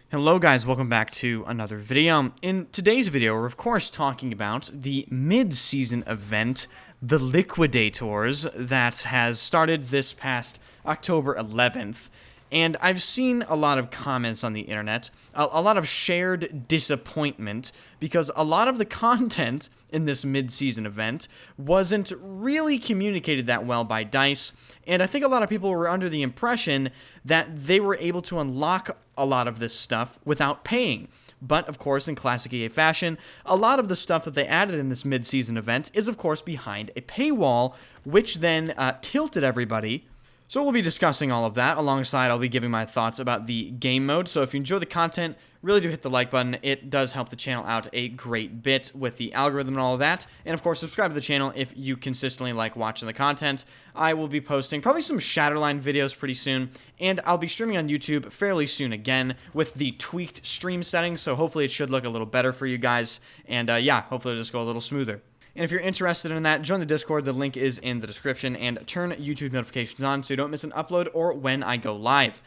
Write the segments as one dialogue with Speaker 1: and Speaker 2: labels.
Speaker 1: Hello guys, welcome back to another video. In today's video, we're of course talking about the mid-season event, the Liquidators, that has started this past October 11th. And I've seen a lot of comments on the internet, a lot of shared disappointment, because a lot of the content in this mid-season event wasn't really communicated that well by DICE, and I think a lot of people were under the impression that they were able to unlock a lot of this stuff without paying. But, of course, in classic EA fashion, a lot of the stuff that they added in this mid-season event is, of course, behind a paywall, which then tilted everybody. So we'll be discussing all of that. Alongside, I'll be giving my thoughts about the game mode. So if you enjoy the content, really do hit the like button. It does help the channel out a great bit with the algorithm and all of that. And of course, subscribe to the channel if you consistently like watching the content. I will be posting probably some Shatterline videos pretty soon. And I'll be streaming on YouTube fairly soon again with the tweaked stream settings. So hopefully it should look a little better for you guys. And yeah, hopefully it'll just go a little smoother. And if you're interested in that, join the Discord. The link is in the description, and turn YouTube notifications on so you don't miss an upload or when I go live.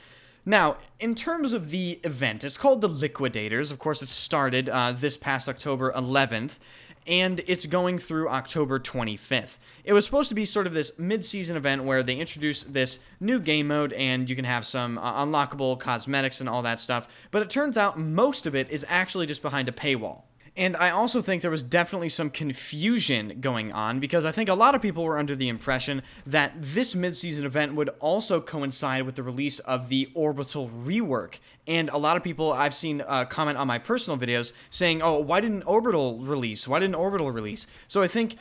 Speaker 1: Now, in terms of the event, it's called the Liquidators. Of course, it started this past October 11th, and it's going through October 25th. It was supposed to be sort of this mid-season event where they introduced this new game mode, and you can have some unlockable cosmetics and all that stuff, but it turns out most of it is actually just behind a paywall. And I also think there was definitely some confusion going on, because I think a lot of people were under the impression that this mid-season event would also coincide with the release of the Orbital rework. And a lot of people I've seen comment on my personal videos saying, oh, why didn't Orbital release? Why didn't Orbital release? So I think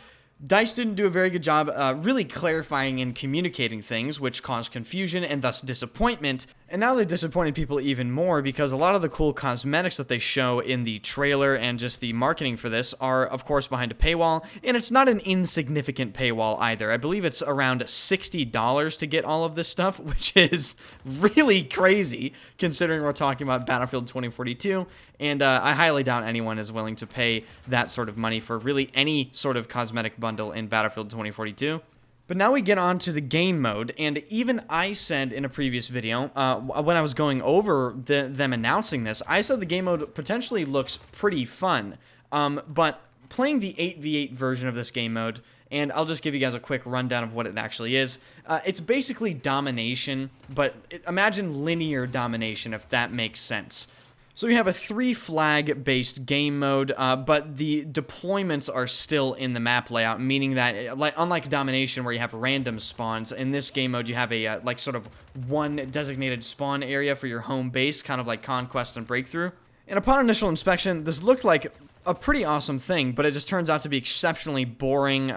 Speaker 1: DICE didn't do a very good job really clarifying and communicating things, which caused confusion and thus disappointment. And now they disappointed people even more, because a lot of the cool cosmetics that they show in the trailer and just the marketing for this are, of course, behind a paywall. And it's not an insignificant paywall either. I believe it's around $60 to get all of this stuff, which is really crazy considering we're talking about Battlefield 2042. And I highly doubt anyone is willing to pay that sort of money for really any sort of cosmetic bundle in Battlefield 2042. But now we get on to the game mode, and even I said in a previous video, when I was going over them announcing this, I said the game mode potentially looks pretty fun. But playing the 8v8 version of this game mode, and I'll just give you guys a quick rundown of what it actually is. It's basically domination, but imagine linear domination, if that makes sense. So you have a 3-flag based game mode, but the deployments are still in the map layout, meaning that, unlike Domination where you have random spawns, in this game mode you have a sort of one designated spawn area for your home base, kind of like Conquest and Breakthrough. And upon initial inspection, this looked like a pretty awesome thing, but it just turns out to be exceptionally boring.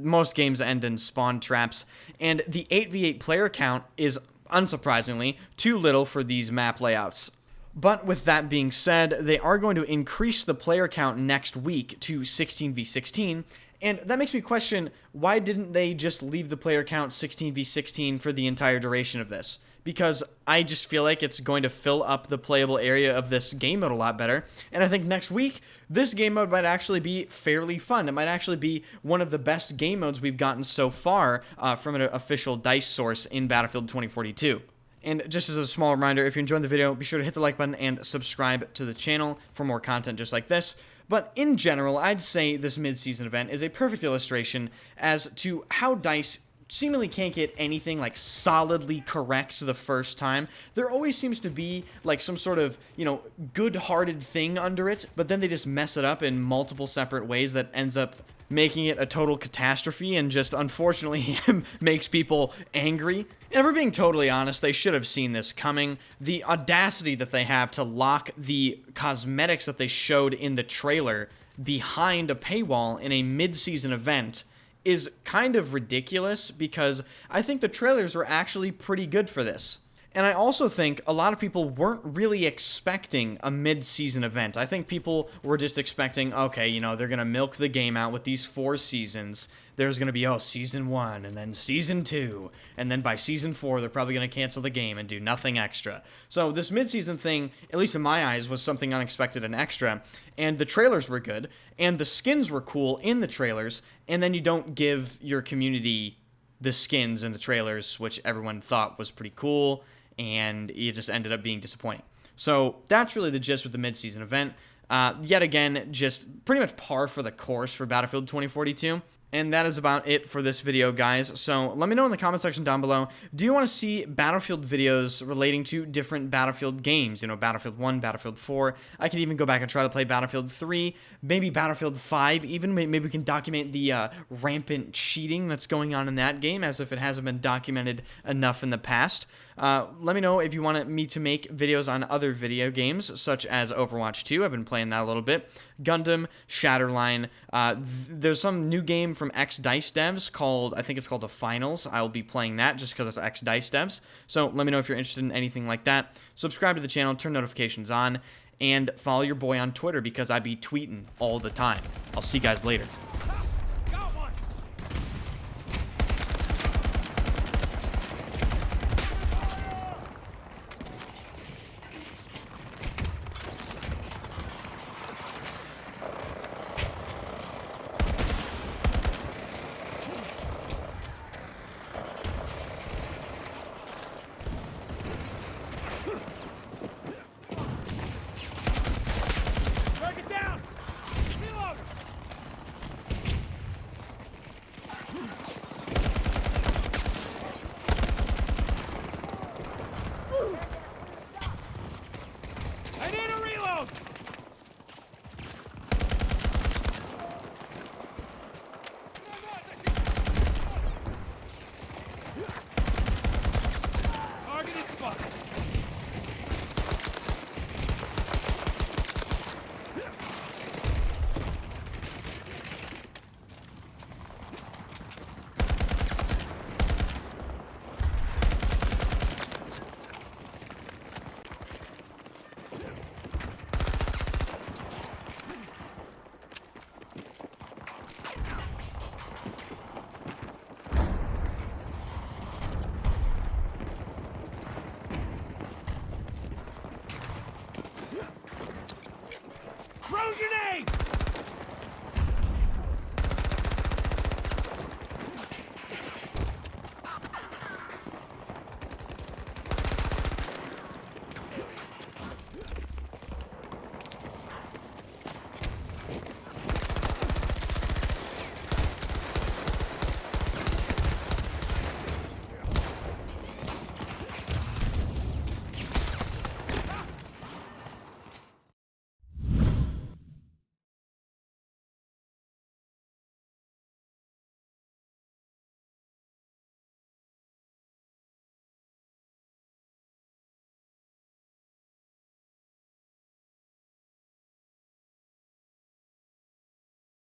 Speaker 1: Most games end in spawn traps, and the 8v8 player count is, unsurprisingly, too little for these map layouts. But with that being said, they are going to increase the player count next week to 16v16, and that makes me question, why didn't they just leave the player count 16v16 for the entire duration of this? Because I just feel like it's going to fill up the playable area of this game mode a lot better, and I think next week, this game mode might actually be fairly fun. It might actually be one of the best game modes we've gotten so far from an official DICE source in Battlefield 2042. And just as a small reminder, if you enjoyed the video, be sure to hit the like button and subscribe to the channel for more content just like this. But in general, I'd say this mid-season event is a perfect illustration as to how DICE seemingly can't get anything like solidly correct the first time. There always seems to be like some sort of, good-hearted thing under it, but then they just mess it up in multiple separate ways that ends up making it a total catastrophe and just unfortunately makes people angry. And if we're being totally honest, they should have seen this coming. The audacity that they have to lock the cosmetics that they showed in the trailer behind a paywall in a mid-season event is kind of ridiculous, because I think the trailers were actually pretty good for this. And I also think a lot of people weren't really expecting a mid-season event. I think people were just expecting, okay, they're going to milk the game out with these 4 seasons. There's going to be, Season 1, and then Season 2, and then by Season 4, they're probably going to cancel the game and do nothing extra. So this mid-season thing, at least in my eyes, was something unexpected and extra, and the trailers were good, and the skins were cool in the trailers, and then you don't give your community the skins in the trailers, which everyone thought was pretty cool, and it just ended up being disappointing. So that's really the gist with the mid-season event. Yet again, just pretty much par for the course for Battlefield 2042. And that is about it for this video, guys. So let me know in the comment section down below, do you want to see Battlefield videos relating to different Battlefield games? You know, Battlefield 1, Battlefield 4. I can even go back and try to play Battlefield 3, maybe Battlefield 5 even. Maybe we can document the rampant cheating that's going on in that game, as if it hasn't been documented enough in the past. Let me know if you want me to make videos on other video games, such as Overwatch 2. I've been playing that a little bit. Gundam, Shatterline. There's some new game from X Dice devs called, I think it's called The Finals. I'll be playing that just because it's X Dice devs. So let me know if you're interested in anything like that. Subscribe to the channel, turn notifications on, and follow your boy on Twitter because I be tweeting all the time. I'll see you guys later.